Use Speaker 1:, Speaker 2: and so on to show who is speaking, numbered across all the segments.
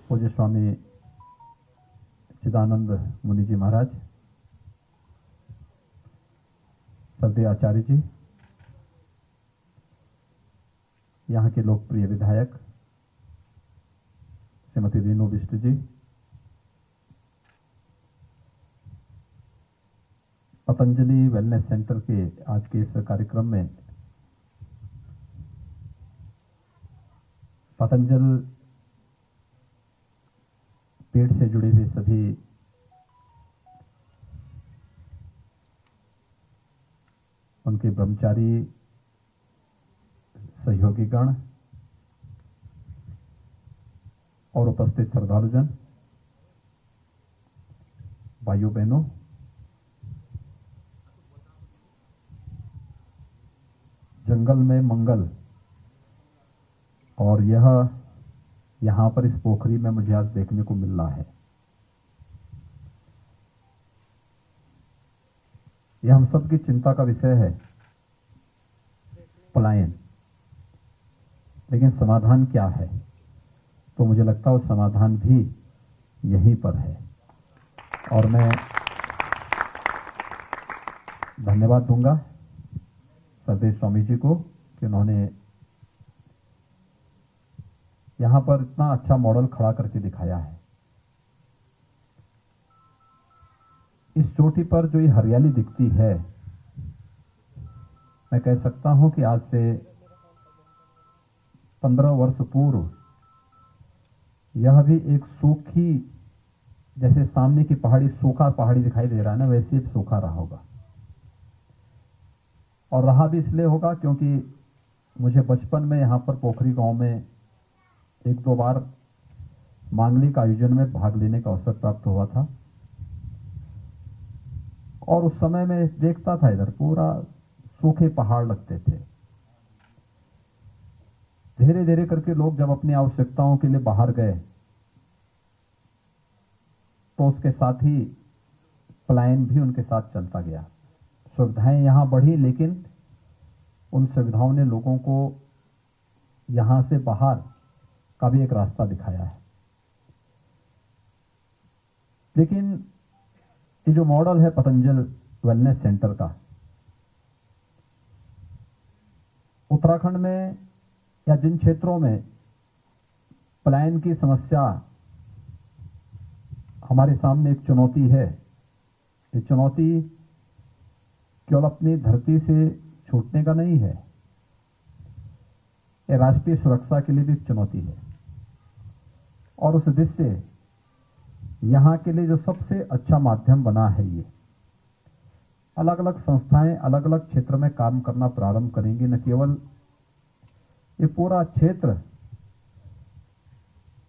Speaker 1: पूज्य स्वामी चिदानंद मुनि जी महाराज, श्रद्धेय आचार्य जी, यहाँ के लोकप्रिय विधायक श्रीमती रीनू बिष्ट जी, पतंजलि वेलनेस सेंटर के आज के इस कार्यक्रम में पतंजल पेड़ से जुड़े हुए सभी उनके ब्रह्मचारी सहयोगीगण और उपस्थित श्रद्धालुजन, भाइयों बहनों, जंगल में मंगल, और यहां पर इस पोखरी में मुझे आज देखने को मिल रहा है। यह हम सब की चिंता का विषय है, पलायन। लेकिन समाधान क्या है? तो मुझे लगता है वो समाधान भी यहीं पर है। और मैं धन्यवाद दूंगा श्रद्धेय स्वामी जी को कि उन्होंने यहां पर इतना अच्छा मॉडल खड़ा करके दिखाया है। इस चोटी पर जो ये हरियाली दिखती है, मैं कह सकता हूं कि आज से 15 वर्ष पूर्व यह भी एक सूखी, जैसे सामने की पहाड़ी सूखा पहाड़ी दिखाई दे रहा है ना, वैसे ही सूखा रहा होगा। और रहा भी इसलिए होगा क्योंकि मुझे बचपन में यहां पर पोखरी गांव में एक दो बार मांगलिक आयोजन में भाग लेने का अवसर प्राप्त हुआ था। और उस समय में देखता था इधर पूरा सूखे पहाड़ लगते थे। धीरे धीरे करके लोग जब अपनी आवश्यकताओं के लिए बाहर गए तो उसके साथ ही पलायन भी उनके साथ चलता गया। सुविधाएं यहां बढ़ी, लेकिन उन सुविधाओं ने लोगों को यहां से बाहर का भी एक रास्ता दिखाया है। लेकिन ये जो मॉडल है पतंजल वेलनेस सेंटर का, उत्तराखंड में या जिन क्षेत्रों में पलायन की समस्या हमारे सामने एक चुनौती है, ये चुनौती केवल अपनी धरती से छूटने का नहीं है, ये राष्ट्रीय सुरक्षा के लिए भी एक चुनौती है। और उस दृष्टि से यहां के लिए जो सबसे अच्छा माध्यम बना है, ये अलग अलग संस्थाएं अलग अलग क्षेत्र में काम करना प्रारंभ करेंगी। न केवल ये पूरा क्षेत्र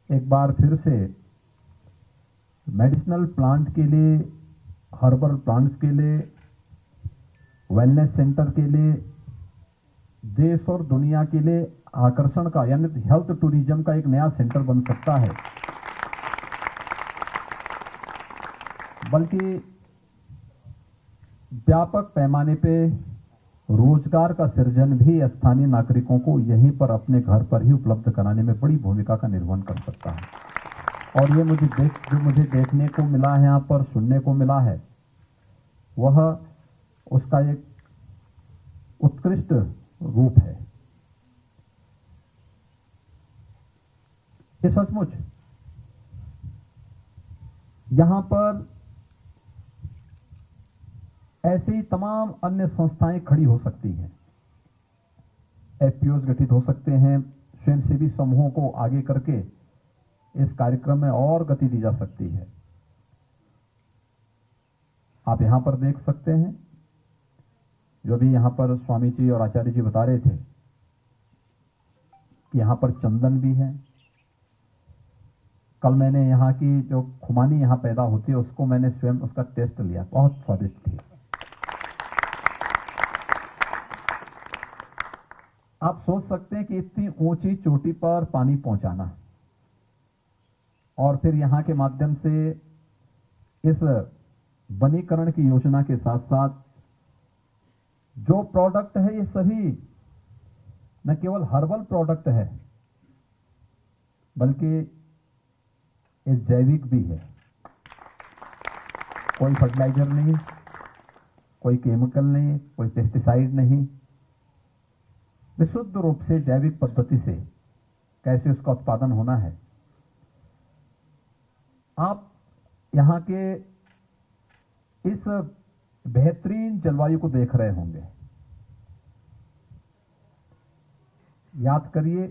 Speaker 1: एक बार फिर से मेडिसिनल प्लांट के लिए, हर्बल प्लांट्स के लिए, वेलनेस सेंटर के लिए, देश और दुनिया के लिए आकर्षण का यानी हेल्थ टूरिज्म का एक नया सेंटर बन सकता है। बल्कि व्यापक पैमाने पे रोजगार का सृजन भी स्थानीय नागरिकों को यहीं पर अपने घर पर ही उपलब्ध कराने में बड़ी भूमिका का निर्वहन कर सकता है। और ये जो मुझे देखने को मिला है, यहां पर सुनने को मिला है, वह उसका एक उत्कृष्ट रूप है। ये सचमुच यहां पर ऐसे ही तमाम अन्य संस्थाएं खड़ी हो सकती हैं, एफपीओज गठित हो सकते हैं, स्वयंसेवी समूहों को आगे करके इस कार्यक्रम में और गति दी जा सकती है। आप यहां पर देख सकते हैं, जो भी यहां पर स्वामी जी और आचार्य जी बता रहे थे कि यहां पर चंदन भी है। कल मैंने यहां की जो खुमानी यहां पैदा होती है, उसको मैंने स्वयं उसका टेस्ट लिया, बहुत स्वादिष्ट थी। आप सोच सकते हैं कि इतनी ऊंची चोटी पर पानी पहुंचाना और फिर यहां के माध्यम से इस वनीकरण की योजना के साथ साथ जो प्रोडक्ट है, ये सभी न केवल हर्बल प्रोडक्ट है, बल्कि ये जैविक भी है। कोई फर्टिलाइजर नहीं, कोई केमिकल नहीं, कोई पेस्टिसाइड नहीं, विशुद्ध रूप से जैविक पद्धति से कैसे उसका उत्पादन होना है। आप यहां के इस बेहतरीन जलवायु को देख रहे होंगे। याद करिए,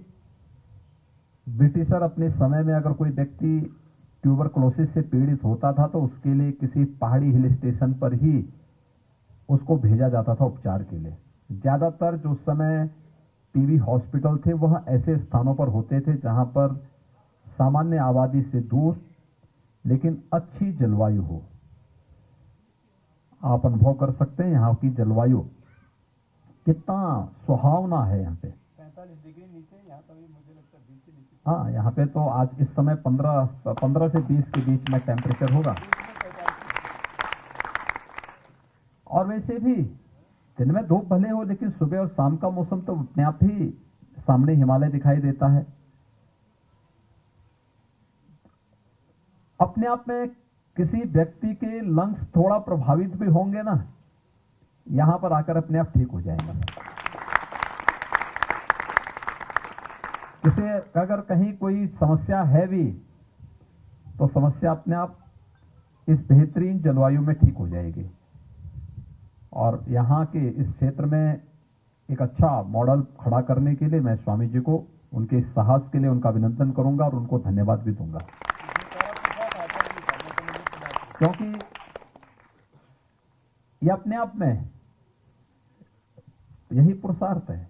Speaker 1: ब्रिटिशर अपने समय में अगर कोई व्यक्ति ट्यूबरकुलोसिस से पीड़ित होता था तो उसके लिए किसी पहाड़ी हिल स्टेशन पर ही उसको भेजा जाता था उपचार के लिए। ज्यादातर जो उस समय टीबी हॉस्पिटल थे वह ऐसे स्थानों पर होते थे जहां पर सामान्य आबादी से दूर लेकिन अच्छी जलवायु हो। आप अनुभव कर सकते हैं यहाँ की जलवायु कितना सुहावना है। यहाँ पे
Speaker 2: 45 डिग्री नीचे, यहाँ पर भी मुझे लगता है 20 से नीचे।
Speaker 1: हाँ, यहाँ पे तो आज इस समय 15 से 20 के बीच में टेम्परेचर होगा। और वैसे भी दिन में धूप भले हो लेकिन सुबह और शाम का मौसम तो अपने आप ही सामने हिमालय दिखाई देता है। अपने आप में किसी व्यक्ति के लंग्स थोड़ा प्रभावित भी होंगे ना, यहां पर आकर अपने आप ठीक हो जाएंगे। किसी अगर कहीं कोई समस्या है भी तो समस्या अपने आप इस बेहतरीन जलवायु में ठीक हो जाएगी। और यहाँ के इस क्षेत्र में एक अच्छा मॉडल खड़ा करने के लिए मैं स्वामी जी को उनके साहस के लिए उनका अभिनंदन करूंगा और उनको धन्यवाद भी दूंगा, क्योंकि ये अपने आप में यही पुरुषार्थ है।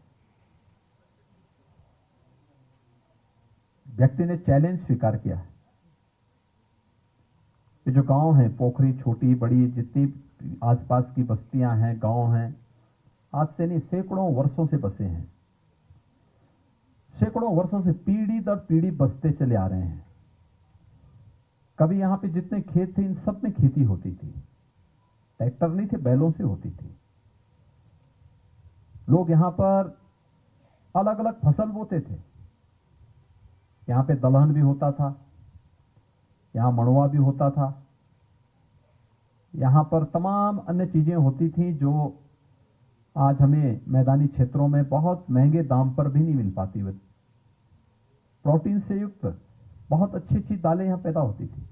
Speaker 1: व्यक्ति ने चैलेंज स्वीकार किया। ये जो गांव है, पोखरी छोटी बड़ी जितनी आसपास की बस्तियां हैं, गांव हैं, आज से नहीं सैकड़ों वर्षों से बसे हैं। सैकड़ों वर्षों से पीढ़ी दर पीढ़ी बसते चले आ रहे हैं। कभी यहां पे जितने खेत थे इन सब में खेती होती थी, ट्रैक्टर नहीं थे, बैलों से होती थी। लोग यहां पर अलग अलग फसल बोते थे। यहां पे दलहन भी होता था, यहां मड़ुआ भी होता था, यहां पर तमाम अन्य चीजें होती थी जो आज हमें मैदानी क्षेत्रों में बहुत महंगे दाम पर भी नहीं मिल पाती। प्रोटीन से युक्त बहुत अच्छी अच्छी दालें यहां पैदा होती थी,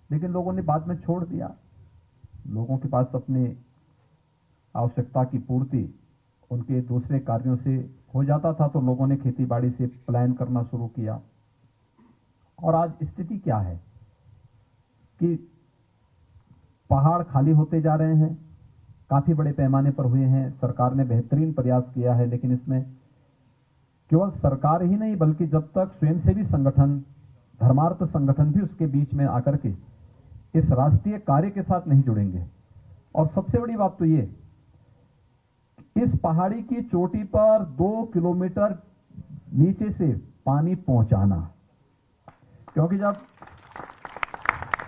Speaker 1: लेकिन लोगों ने बाद में छोड़ दिया। लोगों के पास अपने आवश्यकता की पूर्ति उनके दूसरे कार्यों से हो जाता था, तो लोगों ने खेती बाड़ी से प्लान करना शुरू किया। और आज स्थिति क्या है कि पहाड़ खाली होते जा रहे हैं, काफी बड़े पैमाने पर हुए हैं। सरकार ने बेहतरीन प्रयास किया है, लेकिन इसमें केवल सरकार ही नहीं बल्कि जब तक स्वयंसेवी संगठन, धर्मार्थ संगठन भी उसके बीच में आकर के इस राष्ट्रीय कार्य के साथ नहीं जुड़ेंगे। और सबसे बड़ी बात तो ये, इस पहाड़ी की चोटी पर 2 किलोमीटर नीचे से पानी पहुंचाना, क्योंकि जब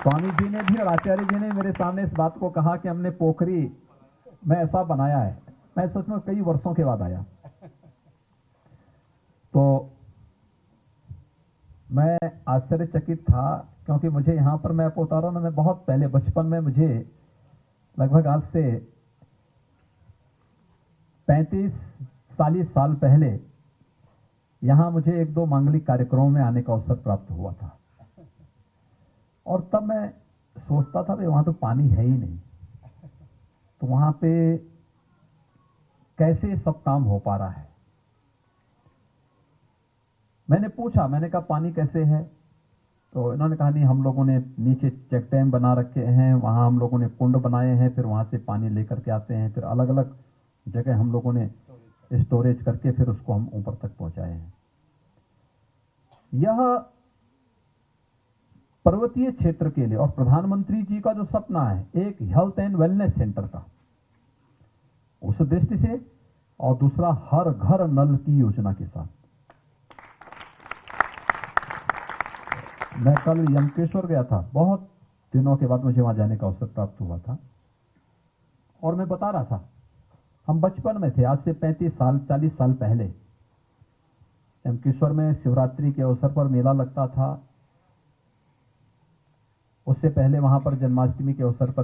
Speaker 1: स्वामी जी ने भी और आचार्य जी ने मेरे सामने इस बात को कहा कि हमने पोखरी में ऐसा बनाया है, मैं सच में कई वर्षों के बाद आया। तो मैं आश्चर्यचकित था, क्योंकि मुझे यहां पर मैं आपको बता रहा हूं ना, मैं बहुत पहले बचपन में, मुझे लगभग आज से 35-40 साल पहले यहां मुझे 1-2 मांगलिक कार्यक्रमों में आने का अवसर प्राप्त हुआ था। और तब मैं सोचता था कि वहां तो पानी है ही नहीं, तो वहां पे कैसे सब काम हो पा रहा है। मैंने पूछा, मैंने कहा पानी कैसे है, तो इन्होंने कहा नहीं, हम लोगों ने नीचे चेक डैम बना रखे हैं, वहां हम लोगों ने कुंड बनाए हैं, फिर वहां से पानी लेकर के आते हैं, फिर अलग अलग जगह हम लोगों ने स्टोरेज करके फिर उसको हम ऊपर तक पहुंचाए हैं। यह पर्वतीय क्षेत्र के लिए और प्रधानमंत्री जी का जो सपना है एक हेल्थ एंड वेलनेस सेंटर का, उस दृष्टि से, और दूसरा हर घर नल की योजना के साथ। मैं कल यमकेश्वर गया था, बहुत दिनों के बाद मुझे वहां जाने का अवसर प्राप्त हुआ था, और मैं बता रहा था, हम बचपन में थे, आज से 35-40 साल पहले यमकेश्वर में शिवरात्रि के अवसर पर मेला लगता था। उससे पहले वहां पर जन्माष्टमी के अवसर पर